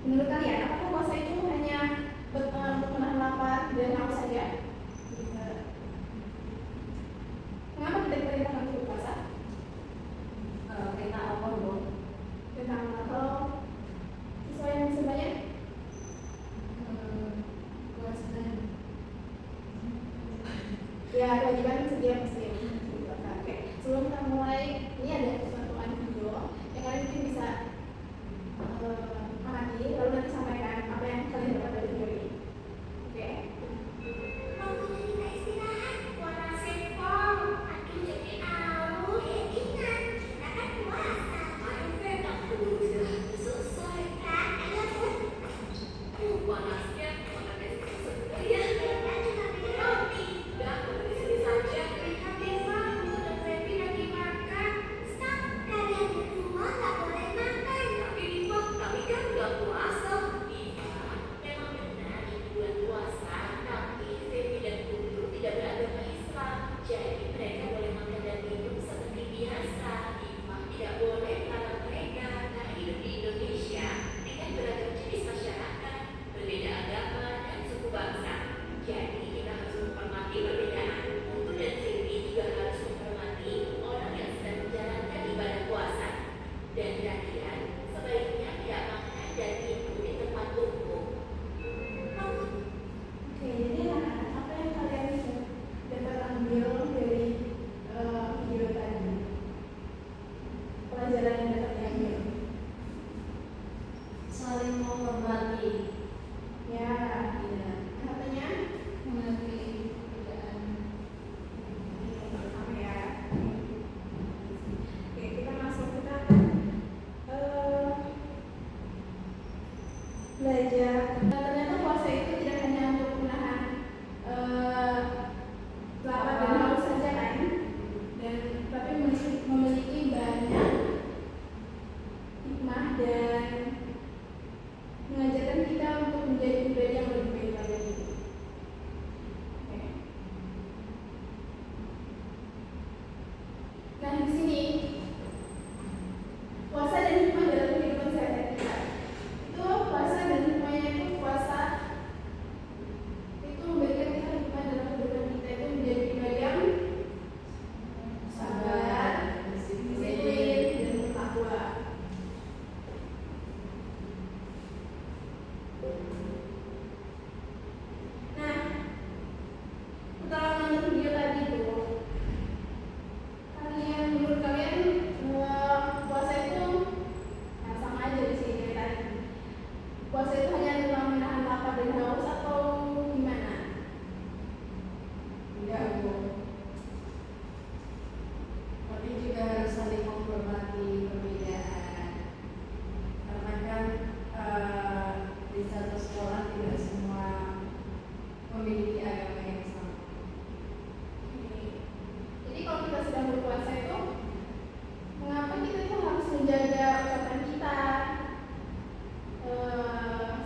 Menurut kalian, apakah puasa itu hanya untuk menahan lapar dan haus saja? Mengapa kita diperintahkan untuk berpuasa? Kita apa dong? Kita kalau sesuai yang sebenarnya Kewajiban. ya kewajiban setiap muslim. Oke, sebelum kita mulai, ini ada suatu video yang kalian mungkin bisa amati, lalu nanti sampaikan apa yang kalian dapat dari video ini. Oke. Waktunya kita istirahat, warna sepong. Aduh jadi aus. Ingat, kita kan puasa. Ayo Fer, aku dulu istirahatnya selesai. Kan, ayo Fer. Panasnya, makan es krim segar ya. Kita juga bikin roti. Udah, kamu di sini saja. Lihat Eva, aku dan Feby lagi makan. Stop, kalian berdua nggak boleh makan. Tapi Eva, kami kan nggak puasa. Eva, memang benar ini bulan puasa. Tapi Feby dan Guntur tidak beragama Islam. Jadi mereka boleh makan dan minum seperti biasa. Eva tidak boleh melarang mereka. Nah, hidup di Indonesia dengan beragam jenis masyarakat, berbeda agama dan suku bangsa. Jadi kita harus menghormati perbedaan. Guntur dan Feby juga harus menghormati orang yang sedang menjalankan ibadah puasa. Dan kalian sebaiknya tidak makan dan minum di tempat umum. Oke, jadi anak-anak, apa yang kalian dapat ambil dari video tadi? Pelajaran yang dapat diambil? Saling menghormati. Ya, katanya Mengerti perbedaan. apa ya? Oke, kita masuk, kita akan belajar. Ternyata puasa itu tidak hanya untuk menahan lapar dan haus saja kan, dan tapi memiliki banyak hikmah dan mengajarkan kita untuk menjadi pribadi yang lebih baik lagi. Oke. Nah, di sini puasa dan hikmah dalam kehidupan sehari-hari kita. Itu puasa dan hikmahnya itu puasa itu memberikan kita hikmah dalam kehidupan kita itu menjadi pribadi yang sabar, disiplin, dan bertakwa. Nah, setelah menonton video tadi tuh, menurut kalian puasa itu sama aja di sini kayak tadi. Puasa itu hanya tentang menahan lapar dan haus atau gimana? Enggak, Bu. Tapi juga harus saling menghormati perbedaan. Karena kan di satu sekolah tidak semua memiliki agama yang sama. Jadi kalau kita sedang berpuasa itu, mengapa kita itu harus menjaga ucapan kita,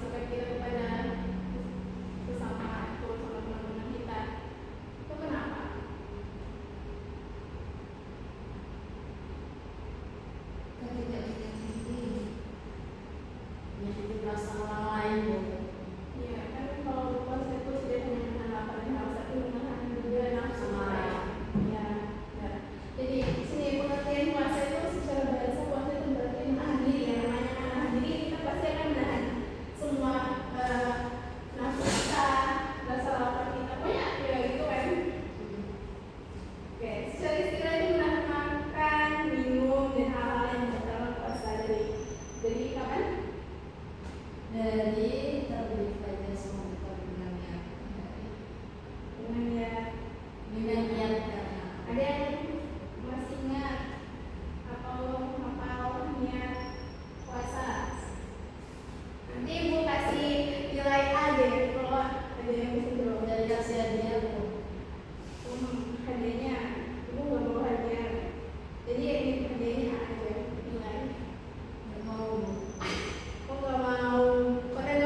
sikap kita kepada sesama atau sama teman-teman kita? Itu kenapa? Kan tidak menyakiti rasa orang lain, Bu. Ya, kan kalau puasa itu tidak hanya menahan lapar dan haus, tapi menahan juga nafsu marah. Ya, benar. Jadi di sini pengertian puasa itu secara bahasa puasa itu berarti menahan diri. Yang namanya menahan diri, kita pasti akan menahan semua nafsu kita, rasa lapar kita, pokoknya ya gitu kan. Oke, secara istilah itu menahan makan, minum, dan hal-hal yang membatalkan puasa dari kapan? Dari terbit fajar semoga dengan niat. Dengan ya. Dengan niat karena Ada yang masih ingat atau hafal niat puasa? Nanti Ibu kasih nilai A deh kalau ada yang bisa jawab. dari kasih hadiah, Bu. Hadiahnya Ibu nggak bawa hadiah, jadi ini hadiahnya A aja nilai. Nggak mau, Bu. Kok nggak mau? Kok ada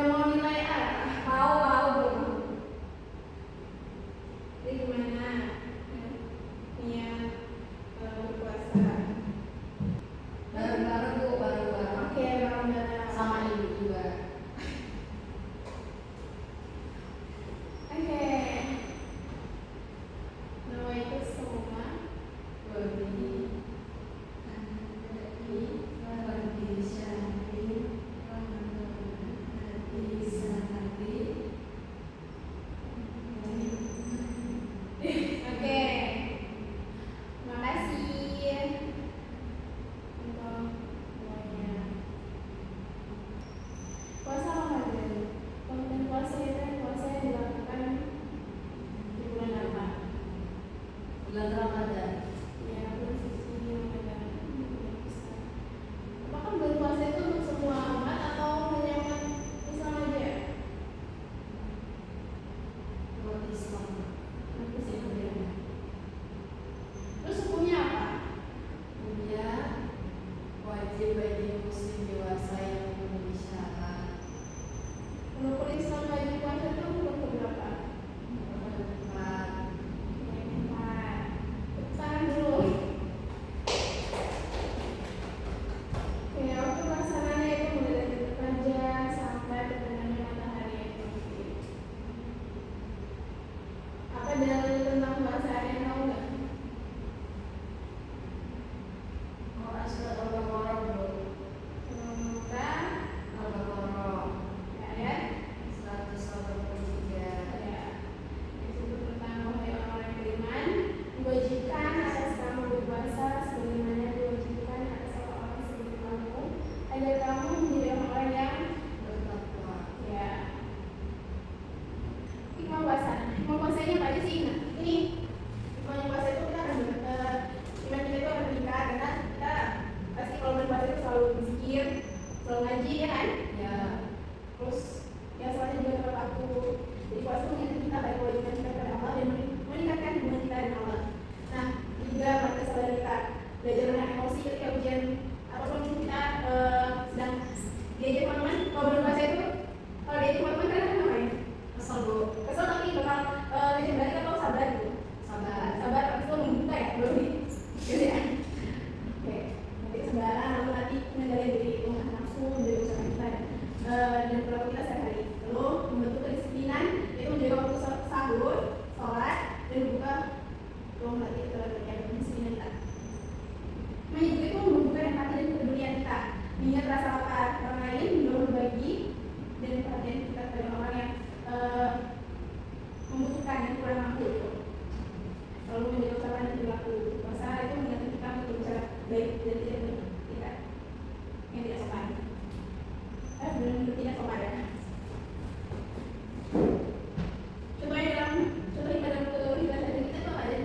kan? Ya. Terus yang selanjutnya juga tepat waktu. Jadi puasa itu mengingatkan kita baik kewajiban kita kepada Allah dan meningkatkan hubungan kita dengan Allah. Nah, juga pada saudara kita belajar menahan emosi ketika ujian ataupun kita sedang diajak teman-teman. Kalau belum puasa itu, kalau diajak teman-teman kalian akan ngapain? Kesel bu. Kesel tapi bakal ngajak balik atau sabar gitu. Sabar habis itu membuka ya baru di gitu ya. Oke, nanti kesabaran lalu nanti mengendalikan diri itu menahan nafsu dari usaha kita dan perilaku kita sehari-hari. Lalu membentuk kedisiplinan itu menjaga waktu sahur, sholat dan berbuka. Lalu nanti kita berjaga kedisiplinan kita. Nah juga itu membuka empati dan kepedulian kita. Mengingat rasa lapar orang lain, belum berbagi dan perhatian kita kepada orang yang membutuhkan yang kurang mampu gitu. Lalu menjaga ucapan dan perilaku. Puasa itu mengingatkan kita untuk berbicara baik dan tidak yang tidak sopan. Belum tidak sopan ya. Contohnya dalam kehidupan kita itu apa aja?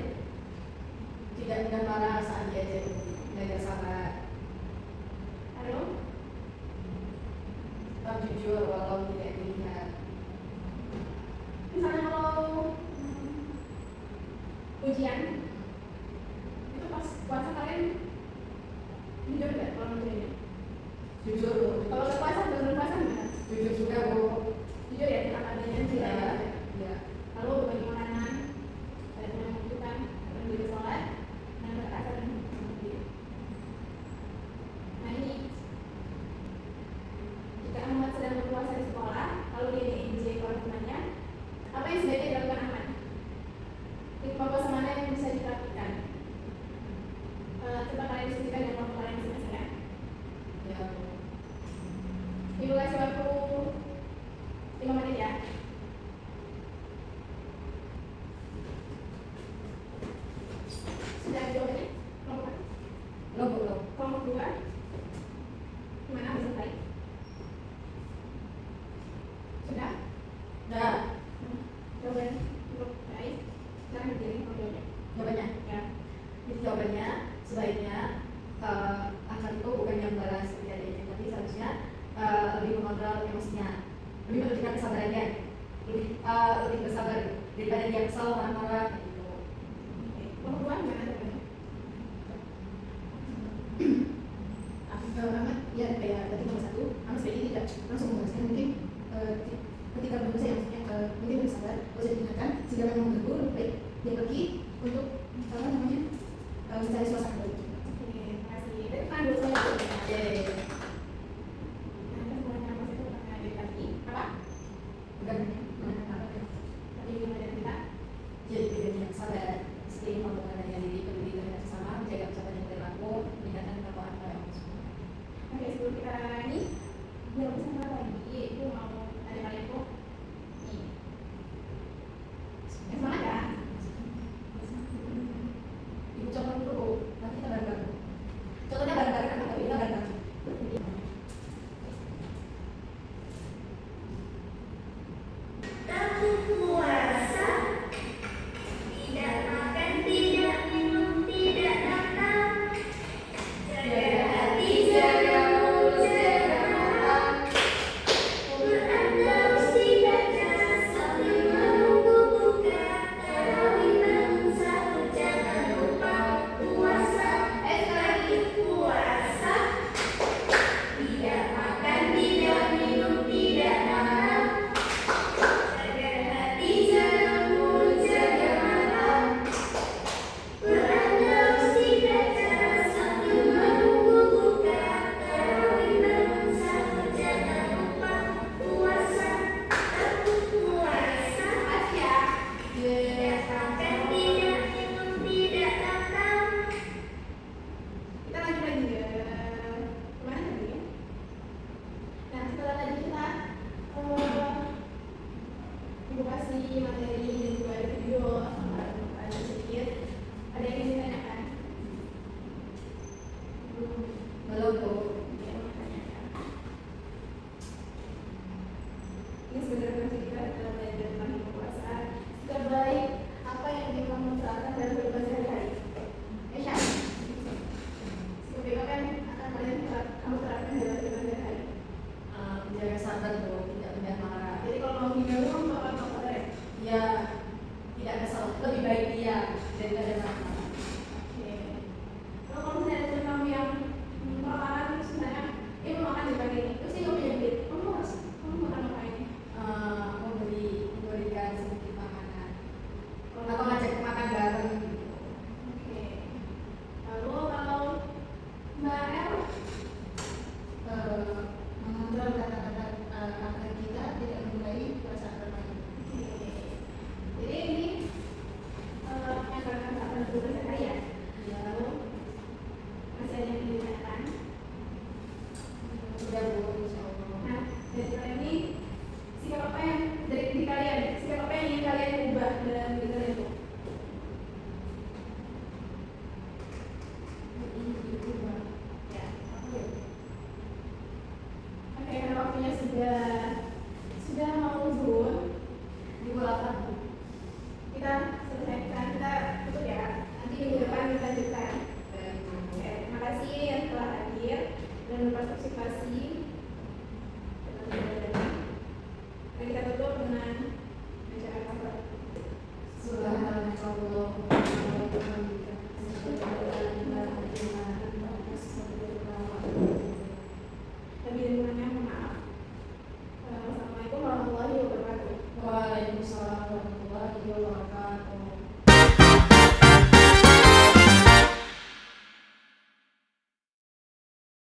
Tidak mudah marah saat diajak, belajar sabar, Halo? tetap jujur walau tidak dilihat. Misalnya kalau ujian itu pas puasa kalian jujur nggak kalau ujiannya? Jujur bu. Kalau nggak puasa belum puasa gimana? Jujur juga bu. Jujur ya tentang adanya tidak ya. Ya. Lalu berbagi makanan, ada yang membutuhkan, ada yang sholat, dan berkata dan berbagi. Nah ini jika Ahmad sedang berpuasa di sekolah, lalu dia diizin oleh temannya, apa yang sebaiknya dilakukan Ahmad? Hikmah puasa mana yang bisa dilakukan? Coba kalian diskusikan dengan kelompok kalian masing-masing ya. Ya. Ibu kasih waktu 5 menit ya. Sudah jawabannya? Kelompok Belum belum. kelompok 2 gimana bisa selesai? Sudah? Dah. Jawaban untuk baik. Sekarang berdiri jawabannya. Jawabannya. Ya. Jadi jawabannya sebaiknya akan itu bukan yang balas ketika diajak, tapi seharusnya lebih mengontrol emosinya, lebih menunjukkan kesabarannya, lebih bersabar daripada dia kesal marah-marah gitu. Oke. Kelompok 2 gimana jawabannya? Amat ya kayak tadi nomor 1 amat sebaiknya tidak langsung membahasnya mungkin ketika berpuasa ya maksudnya mungkin bersabar bisa diingatkan jika memang mengganggu lebih baik dia pergi untuk apa namanya mencari suasana baru. Oke, terima kasih. Dari kan dulu saya Jadi nanti semuanya masih itu akan ada lagi. Apa? bukan Tadi gimana dari kita? jadi bedanya sabar, sering memperhatikan diri, peduli terhadap sesama, menjaga ucapan dan perilaku, meningkatkan ketakwaan pada Allah Subhanahu. Oke, sebelum kita ini biar bersama lagi, itu mau ada kalian tuh nih. Semangat ya? Ibu contoh dulu Bu, nanti kita bareng-bareng. Contohnya bareng-bareng atau kita bareng-bareng. Aku puasa, tidak makan, tidak minum, tidak nakal, jaga hati, jaga mulut, jaga mata. Quran terus dibaca sambil menunggu buka. Tarawih bangun sahur, jangan lupa puasa. Lagi puasa, tidak makan, tidak minum, tidak nakal. Jaga hati, jaga mulut, jaga mata. Quran terus dibaca sambil menunggu buka. Tarawih bangun sahur, jangan lupa puasa. Aku puasa, Makasih ya. tidak makan, tidak minum, tidak nakal. Kita lanjut lagi ke kemana tadi ya? Nah, setelah tadi kita ibu kasih materi dan juga ada video ada sedikit. Ada yang ingin ditanyakan? Belum Bu. Ya, makanya. Ini sebenarnya kunci kita adalah belajar tentang puasa. Terbaik apa yang ingin kamu terapkan dalam kehidupan sehari-hari? Esha, seperti apa yang akan kamu terapkan dalam kehidupan sehari-hari? sabar tuh, tidak mudah marah. Jadi kalau mau tinggal kamu bakal sabar ya? Ya tidak kesal, lebih baik dia daripada marah. Oke. Kalau misalnya ada teman kamu yang makanan sebenarnya dia mau makan di pagi ini, terus dia nggak punya duit, kamu makan apa ini? Memberikan sedikit makanan atau ngajak makan bareng gitu. Oke. Lalu kalau Mbak El, mengontrol kata-kata agar kita tidak menulari perasaan orang lain. jadi ini yang akan akan berbuat saya ya. Lalu masih ada yang ditanyakan. Sudah Bu, insya Allah. Nah, dari kalian ini sikap apa yang dari diri kalian, sikap apa yang ingin kalian ubah dalam diri kalian itu? Ya, oke. Oke, karena waktunya sudah